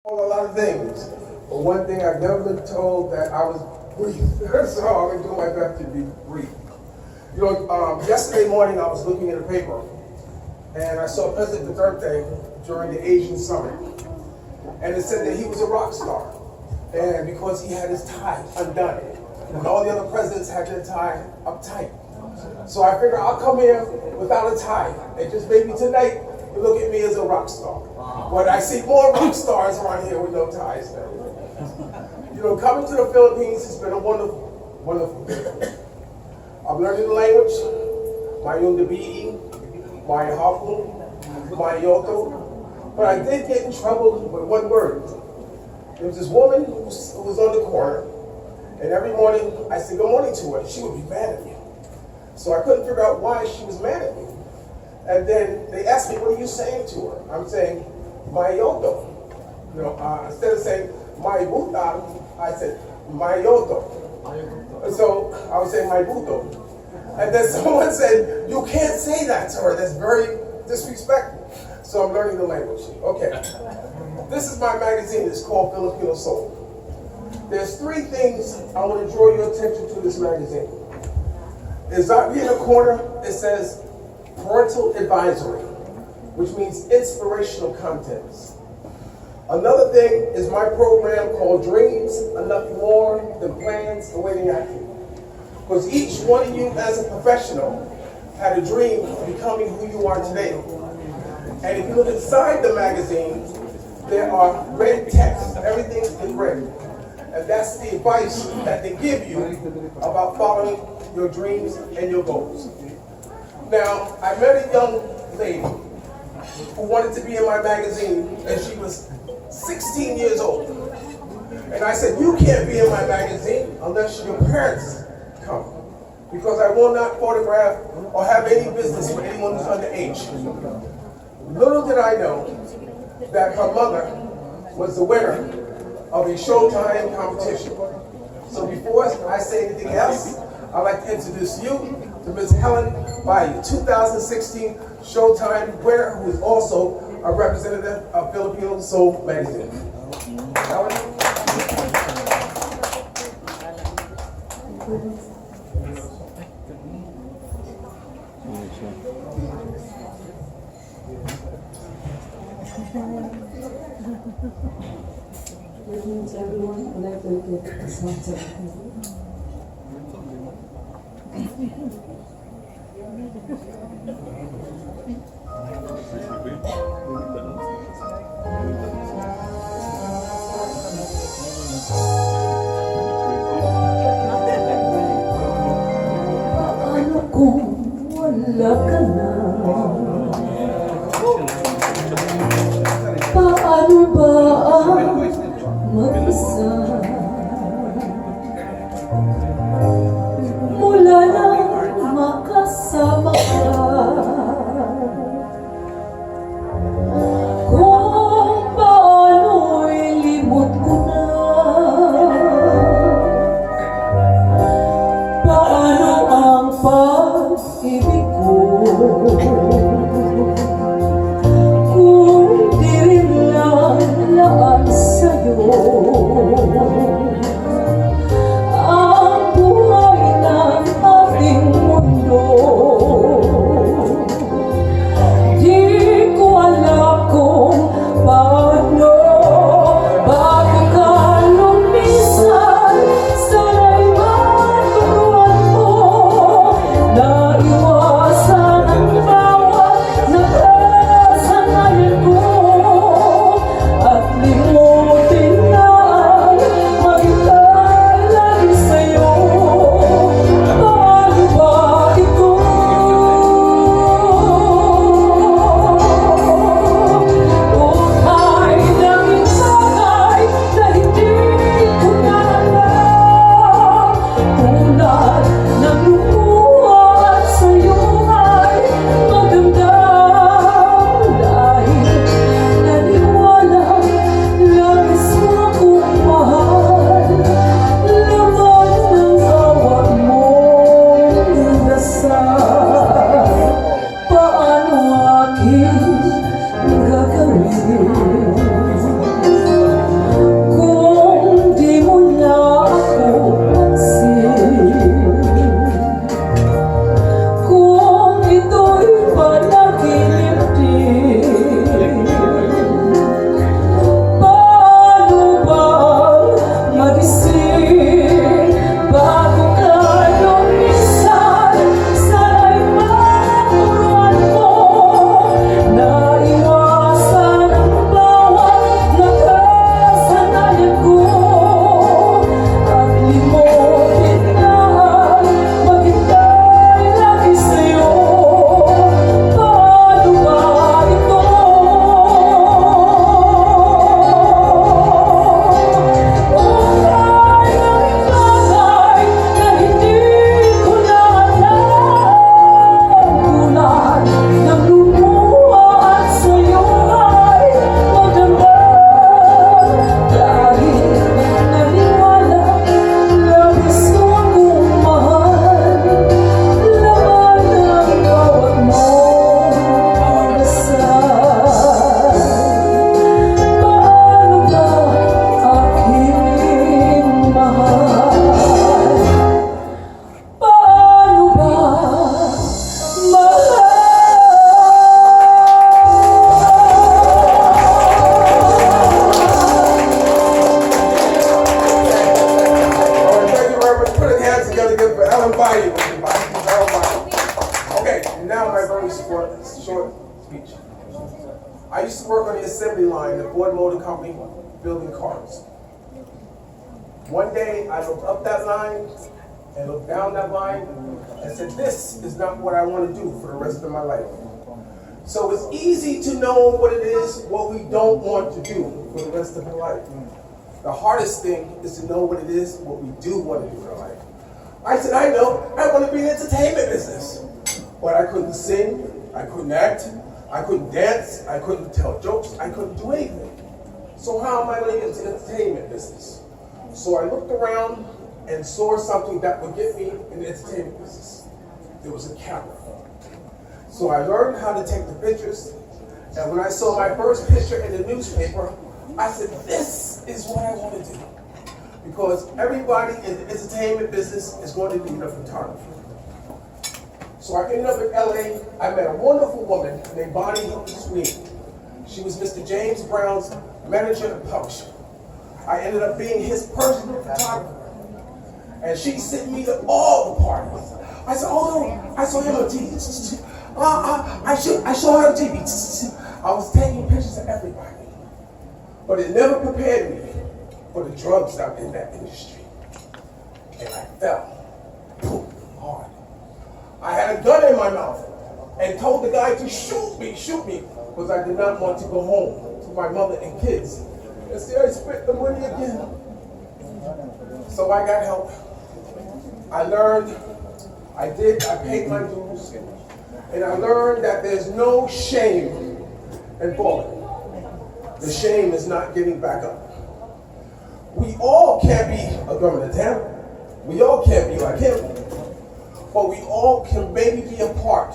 A lot of things, but one thing I've never been told that I was brief, so I'm gonna do my best to be brief. You know, yesterday morning I was looking at a paper, and I saw President Duterte during the Asian Summit, and it said that he was a rock star, and because he had his tie undone, and all the other presidents had their tie uptight. So I figured I'll come here without a tie, and just maybe tonight you look at me as a rock star. But I see more rock stars around here with no ties now. You know, coming to the Philippines has been a wonderful, wonderful thing. I'm learning the language, my Yundabii, my Hapu, my Yoto, but I did get in trouble with one word. There was this woman who was on the corner, and every morning I said good morning to her. She would be mad at me. So I couldn't figure out why she was mad at me. And then they asked me, what are you saying to her? I'm saying, my yoto. You know, instead of saying, my buta, I said, my yoto. And so I was saying, my buto. And then someone said, you can't say that to her. That's very disrespectful. So I'm learning the language. Okay. This is my magazine. It's called Filipino Soul. There's three things I want to draw your attention to this magazine. It's up here in the corner. It says, Parental Advisory, which means inspirational contents. Another thing is my program called Dreams Are Nothing More Than Plans Awaiting Action. Because each one of you as a professional had a dream of becoming who you are today. And if you look inside the magazine, there are red text. Everything is in red. And that's the advice that they give you about following your dreams and your goals. Now, I met a young lady who wanted to be in my magazine, and she was 16 years old. And I said, you can't be in my magazine unless your parents come, because I will not photograph or have any business with anyone who's underage. Little did I know that her mother was the winner of a Showtime competition. So before I say anything else, I'd like to introduce you to Ms. Helen Bayu, 2016 Showtime winner, who is also a representative of Filipino Soul Magazine. Helen? Greetings, everyone. I'd like to get this one to Paano kung wala ka na? Paano ba ang mag-isa? Mula lang makasama ka. Kung paano'y limot ko na. Paano ang pag-ibig ko? Kung di rin lang laan sa'yo. I used to work on the assembly line at Ford Motor Company building cars. One day, I looked up that line and looked down that line and said, this is not what I want to do for the rest of my life. So it's easy to know what it is, what we don't want to do for the rest of our life. The hardest thing is to know what it is, what we do want to do in our life. I said, I know, I want to be in the entertainment business. But I couldn't sing, I couldn't act, I couldn't dance, I couldn't tell jokes, I couldn't do anything. So how am I going to get into the entertainment business? So I looked around and saw something that would get me in the entertainment business. There was a camera. So I learned how to take the pictures, and when I saw my first picture in the newspaper, I said, this is what I want to do. Because everybody in the entertainment business is going to need a photographer. So I ended up in LA. I met a wonderful woman named Bonnie Sweeney. She was Mr. James Brown's manager and publisher. I ended up being his personal photographer. And she sent me to all the parties. I said, oh no, I saw him on TV. I saw her on TV. I was taking pictures of everybody. But it never prepared me for the drugs that were in that industry. And I fell, boom, hard. I had a gun in my mouth and told the guy to shoot me, because I did not want to go home to my mother and kids. And see, I spent the money again. So I got help. I learned, I paid my dues, and I learned that there's no shame in falling. The shame is not getting back up. We all can't be a Governor of Davao. We all can't be like him. But we all can maybe be a part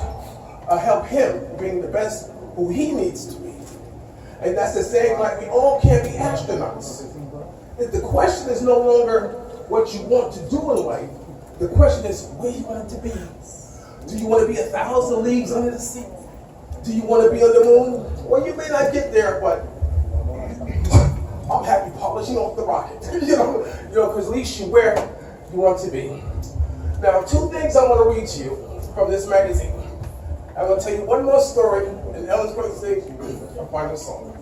of help him being the best who he needs to be. And that's the same, like we all can't be astronauts. If the question is no longer what you want to do in life, the question is where you want it to be. Do you want to be 1,000 leagues under the sea? Do you want to be on the moon? Well, you may not get there, but I'm happy polishing off the rocket. you know, because at least you're where you want to be. Now, 2 things I want to read to you from this magazine. I'm going to tell you one more story, and Ellen's going to sing a final song.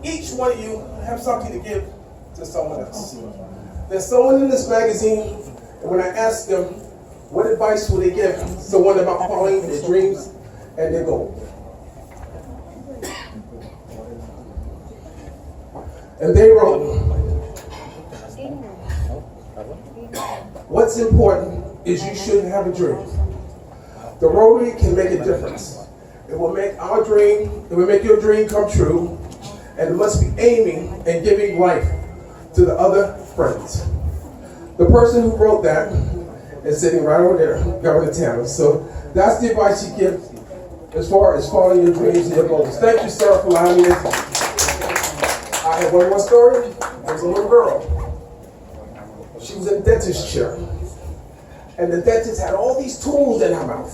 Each one of you have something to give to someone else. There's someone in this magazine, and when I ask them, what advice will they give someone about following their dreams and their goals? And they wrote, what's important is you shouldn't have a dream. The Rotary can make a difference. It will make our dream, it will make your dream come true, and it must be aiming and giving life to the other friends. The person who wrote that is sitting right over there, Governor Tanner. So that's the advice you give as far as following your dreams and your goals. Thank you, sir, for allowing me this. I have one more story. There's a little girl. She was in a dentist chair. And the dentist had all these tools in her mouth.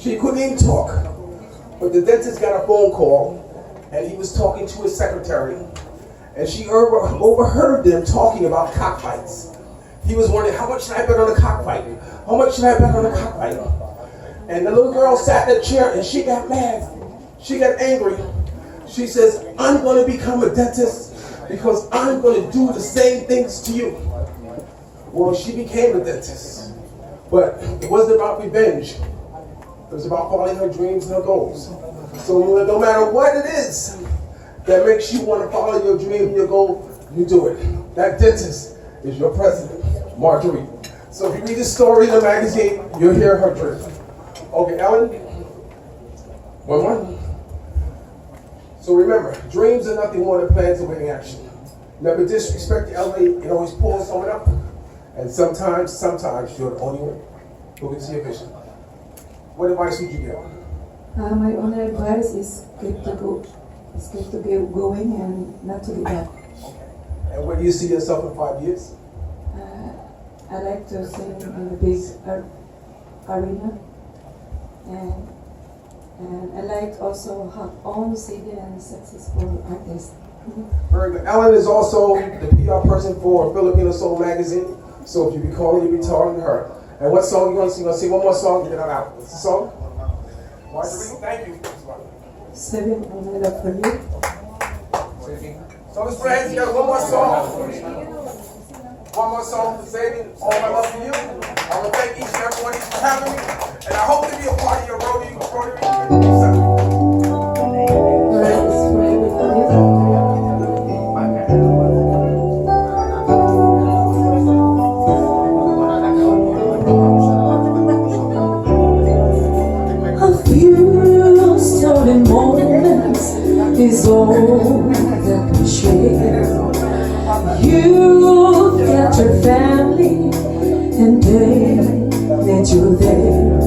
She couldn't even talk. But the dentist got a phone call, and he was talking to his secretary. And she overheard them talking about cockfights. He was wondering, how much should I bet on a cockfight? How much should I bet on a cockfight? And the little girl sat in the chair, and she got mad. She got angry. She says, I'm going to become a dentist because I'm going to do the same things to you. Well, she became a dentist. But it wasn't about revenge. It was about following her dreams and her goals. So no matter what it is that makes you want to follow your dream and your goal, you do it. That dentist is your president, Marjorie. So if you read this story in the magazine, you'll hear her dream. Okay, Ellen? One more. So remember, dreams are nothing more than plans awaiting action. Never disrespect the elderly and always pull someone up. And sometimes you're the only one who can see a vision. What advice would you give? My only advice is keep to going and not to give up. And where do you see yourself in 5 years? I like to sing in a big arena, and I like also have own CD and successful artist. Very good. Ellen is also the PR person for Filipino Soul Magazine. So if you be calling, you'll be talking to her. And what song you want to sing? You want to sing one more song? Get it out. What's the song? Marjorie, thank you. 7 only for you. So let's friends, you got one more song. One more song for saving all my love for you. I want to thank each and every one of you for having me. And I hope to be a part of your Rotary Metro Cebu. Alright, it's for everybody. A few stolen moments is all that we share. You got your family and they need you there.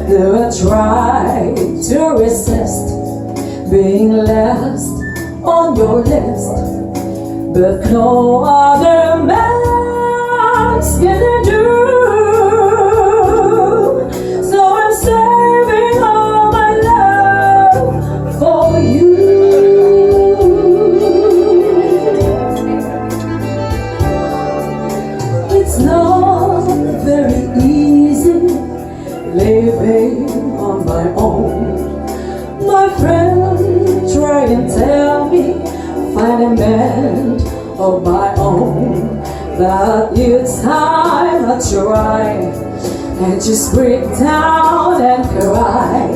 Though I try to resist being last on your list, but no other man's gonna do. So I'm saving all my love for you. It's not very easy living on my own. My friend try and tell me find a man of my own, but each time I try I just break down and cry,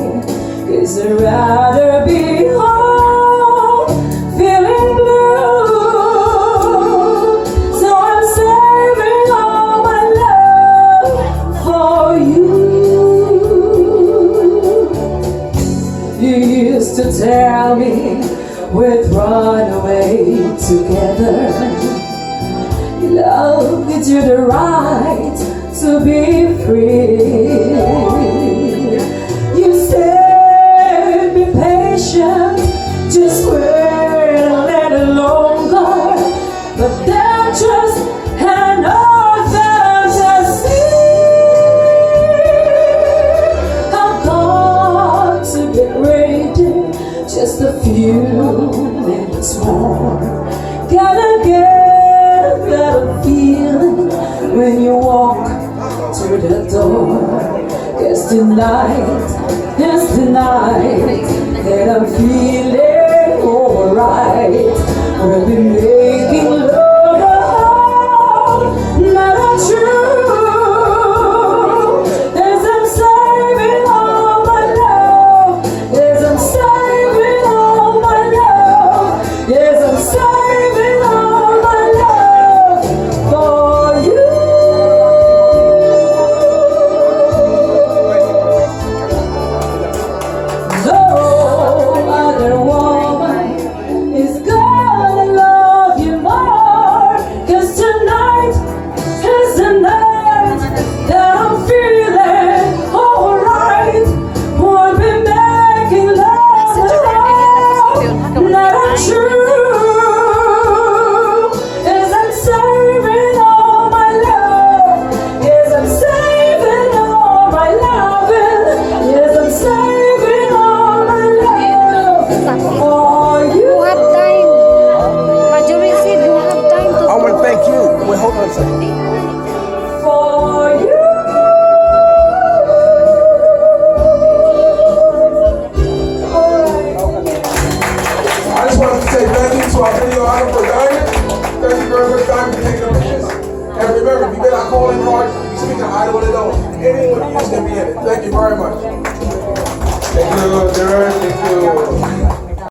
'cause I'd rather be home feeling blue. So I'm saving all my love for you. You used to tell me we'd run away together. Love gives you the right to be free. You said be patient, just wait a little longer, but then just another fantasy. I've got to get ready, just a few minutes more. Gotta get that feeling when you walk to the door. 'Cause tonight is the night that I'm feeling alright. We'll be making love, not true. 'Cause I'm saving all my love. Yes, I'm saving all my love. Yes, I'm saving all my love for you. No other woman is gonna love you more. 'Cause tonight is the night that I'm feeling alright. We'll be making love not true. Yes, I'm saving all my love. Yes, I'm saving all my loving. Yes, I'm saving all my love for you. You have time. Marjorie said you have time to I want to thank you. Wait, hold on a second. For you. I just wanted to say thank you to our videographer, Diamond. Thank you very much, Diamond, for taking the pictures. And remember, if you get our calling card, you speak of Iowa, anyone of you can be in it. Thank you very much. Thank you, Jared.